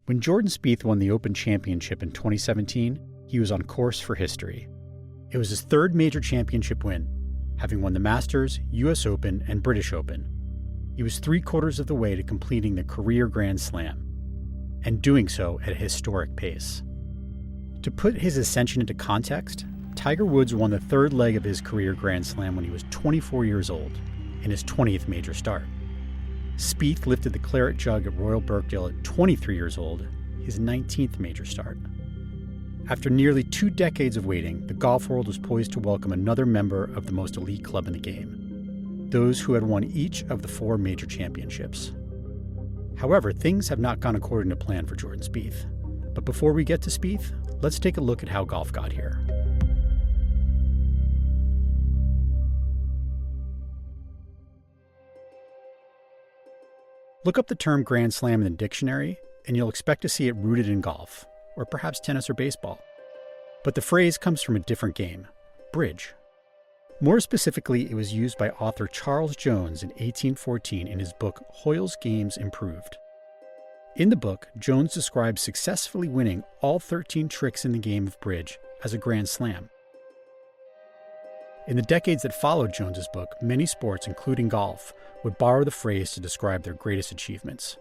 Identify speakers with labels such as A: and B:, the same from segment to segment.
A: When Jordan Spieth won the Open Championship in 2017, he was on course for history. It was his third major championship win, having won the Masters, US Open, and British Open. He was 3/4 of the way to completing the career Grand Slam, and doing so at a historic pace. To put his ascension into context, Tiger Woods won the third leg of his career Grand Slam when he was 24 years old, in his 20th major start. Spieth lifted the claret jug at Royal Birkdale at 23 years old, his 19th major start. After nearly 2 decades of waiting, the golf world was poised to welcome another member of the most elite club in the game, those who had won each of the 4 major championships. However, things have not gone according to plan for Jordan Spieth. But before we get to Spieth, let's take a look at how golf got here. Look up the term Grand Slam in the dictionary, and you'll expect to see it rooted in golf, or perhaps tennis or baseball. But the phrase comes from a different game, bridge. More specifically, it was used by author Charles Jones in 1814 in his book Hoyle's Games Improved. In the book, Jones describes successfully winning all 13 tricks in the game of bridge as a Grand Slam. In the decades that followed Jones's book, many sports, including golf, would borrow the phrase to describe their greatest achievements.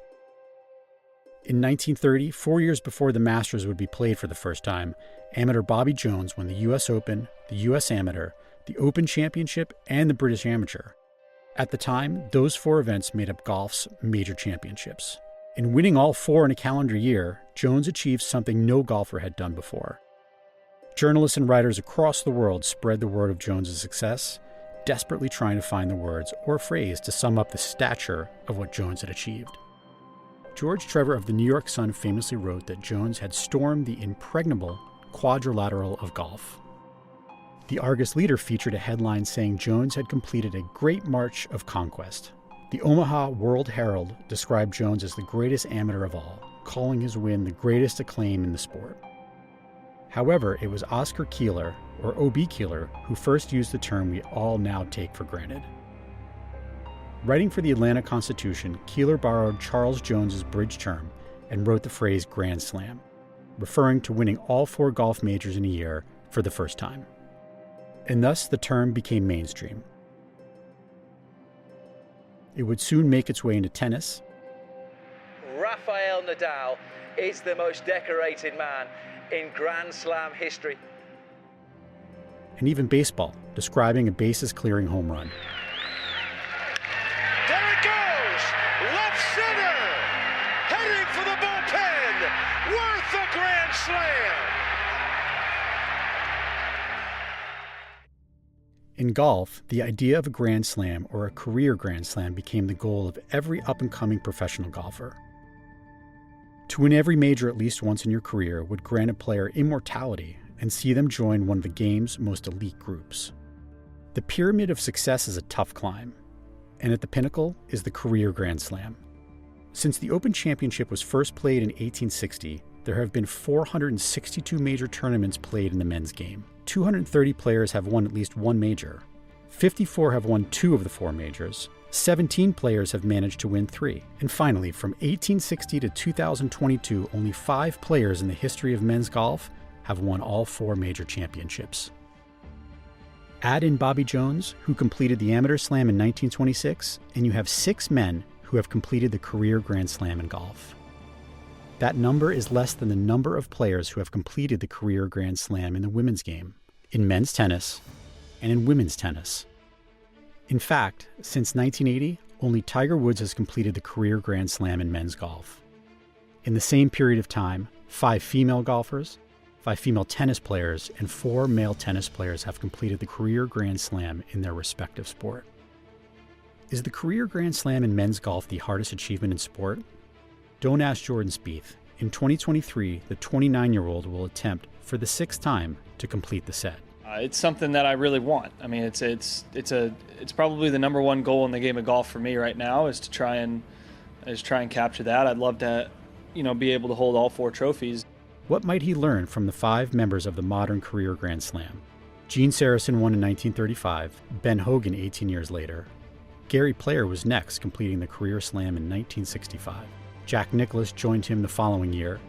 A: In 1930, 4 years before the Masters would be played for the first time, amateur Bobby Jones won the US Open, the US Amateur, the Open Championship, and the British Amateur. At the time, those 4 events made up golf's major championships. In winning all 4 in a calendar year, Jones achieved something no golfer had done before. Journalists and writers across the world spread the word of Jones's success, desperately trying to find the words or phrase to sum up the stature of what Jones had achieved. George Trevor of the New York Sun famously wrote that Jones had stormed the impregnable quadrilateral of golf. The Argus Leader featured a headline saying Jones had completed a great march of conquest. The Omaha World Herald described Jones as the greatest amateur of all, calling his win the greatest acclaim in the sport. However, it was Oscar Keeler, or O.B. Keeler, who first used the term we all now take for granted. Writing for the Atlanta Constitution, Keeler borrowed Charles Jones's bridge term and wrote the phrase Grand Slam, referring to winning all 4 golf majors in a year for the first time. And thus the term became mainstream. It would soon make its way into tennis.
B: Rafael Nadal is the most decorated man in Grand Slam history.
A: And even baseball, describing a bases-clearing home run.
C: There it goes! Left center! Heading for the bullpen! Worth a Grand Slam!
A: In golf, the idea of a Grand Slam or a career Grand Slam became the goal of every up-and-coming professional golfer. To win every major at least once in your career would grant a player immortality and see them join one of the game's most elite groups. The pyramid of success is a tough climb, and at the pinnacle is the career Grand Slam. Since the Open Championship was first played in 1860, there have been 462 major tournaments played in the men's game. 230 players have won at least one major. 54 have won 2 of the 4 majors. 17 players have managed to win 3. And finally, from 1860 to 2022, only 5 players in the history of men's golf have won all 4 major championships. Add in Bobby Jones, who completed the Amateur Slam in 1926, and you have 6 men who have completed the career Grand Slam in golf. That number is less than the number of players who have completed the career Grand Slam in the women's game, in men's tennis, and in women's tennis. In fact, since 1980, only Tiger Woods has completed the career Grand Slam in men's golf. In the same period of time, 5 female golfers, 5 female tennis players, and 4 male tennis players have completed the career Grand Slam in their respective sport. Is the career Grand Slam in men's golf the hardest achievement in sport? Don't ask Jordan Spieth. In 2023, the 29-year-old will attempt, for the 6th time, to complete the set.
D: It's something that I really want. I mean, it's probably the number one goal in the game of golf for me right now is to try and capture that. I'd love to, be able to hold all 4 trophies.
A: What might he learn from the 5 members of the modern career Grand Slam? Gene Sarazen won in 1935, Ben Hogan 18 years later. Gary Player was next, completing the career slam in 1965. Jack Nicklaus joined him the following year,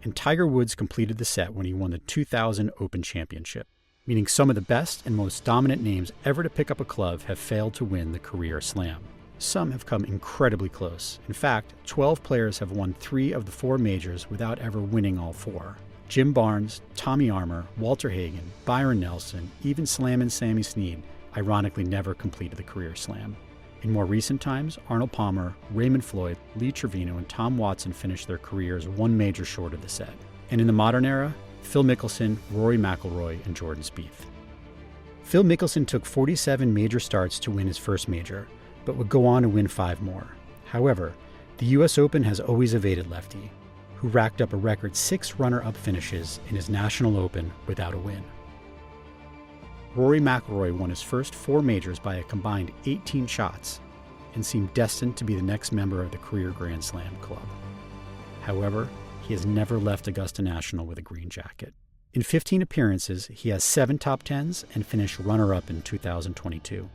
A: and Tiger Woods completed the set when he won the 2000 Open Championship, meaning some of the best and most dominant names ever to pick up a club have failed to win the career slam. Some have come incredibly close. In fact, 12 players have won 3 of the 4 majors without ever winning all 4. Jim Barnes, Tommy Armour, Walter Hagen, Byron Nelson, even Slammin' Sammy Snead ironically never completed the career slam. In more recent times, Arnold Palmer, Raymond Floyd, Lee Trevino, and Tom Watson finished their careers 1 major short of the set. And in the modern era, Phil Mickelson, Rory McIlroy, and Jordan Spieth. Phil Mickelson took 47 major starts to win his first major, but would go on to win 5 more. However, the U.S. Open has always evaded Lefty, who racked up a record 6 runner-up finishes in his National Open without a win. Rory McIlroy won his first 4 majors by a combined 18 shots and seemed destined to be the next member of the career Grand Slam club. However, he has never left Augusta National with a green jacket. In 15 appearances, he has 7 top 10s and finished runner-up in 2022.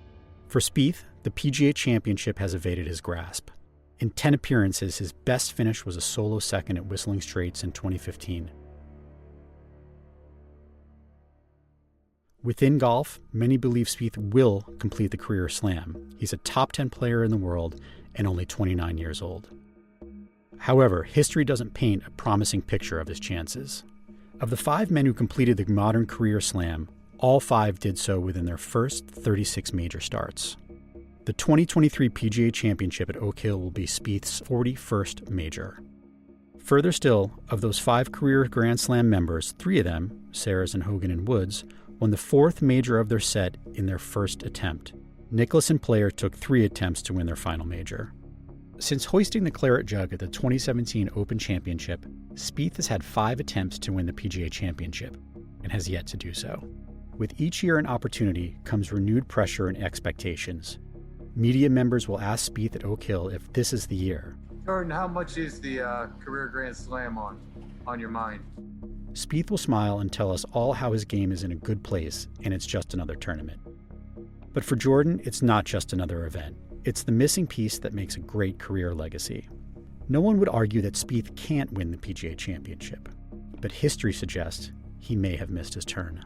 A: For Spieth, the PGA Championship has evaded his grasp. In 10 appearances, his best finish was a solo second at Whistling Straits in 2015. Within golf, many believe Spieth will complete the career slam. He's a top 10 player in the world and only 29 years old. However, history doesn't paint a promising picture of his chances. Of the 5 men who completed the modern career slam, all 5 did so within their first 36 major starts. The 2023 PGA Championship at Oak Hill will be Spieth's 41st major. Further still, of those 5 career Grand Slam members, 3 of them, Sayers and Hogan and Woods, won the 4th major of their set in their first attempt. Nicklaus and Player took 3 attempts to win their final major. Since hoisting the claret jug at the 2017 Open Championship, Spieth has had 5 attempts to win the PGA Championship and has yet to do so. With each year an opportunity comes renewed pressure and expectations. Media members will ask Spieth at Oak Hill if this is the year.
E: Jordan, how much is the career Grand Slam on your mind?
A: Spieth will smile and tell us all how his game is in a good place and it's just another tournament. But for Jordan, it's not just another event. It's the missing piece that makes a great career legacy. No one would argue that Spieth can't win the PGA Championship, but history suggests he may have missed his turn.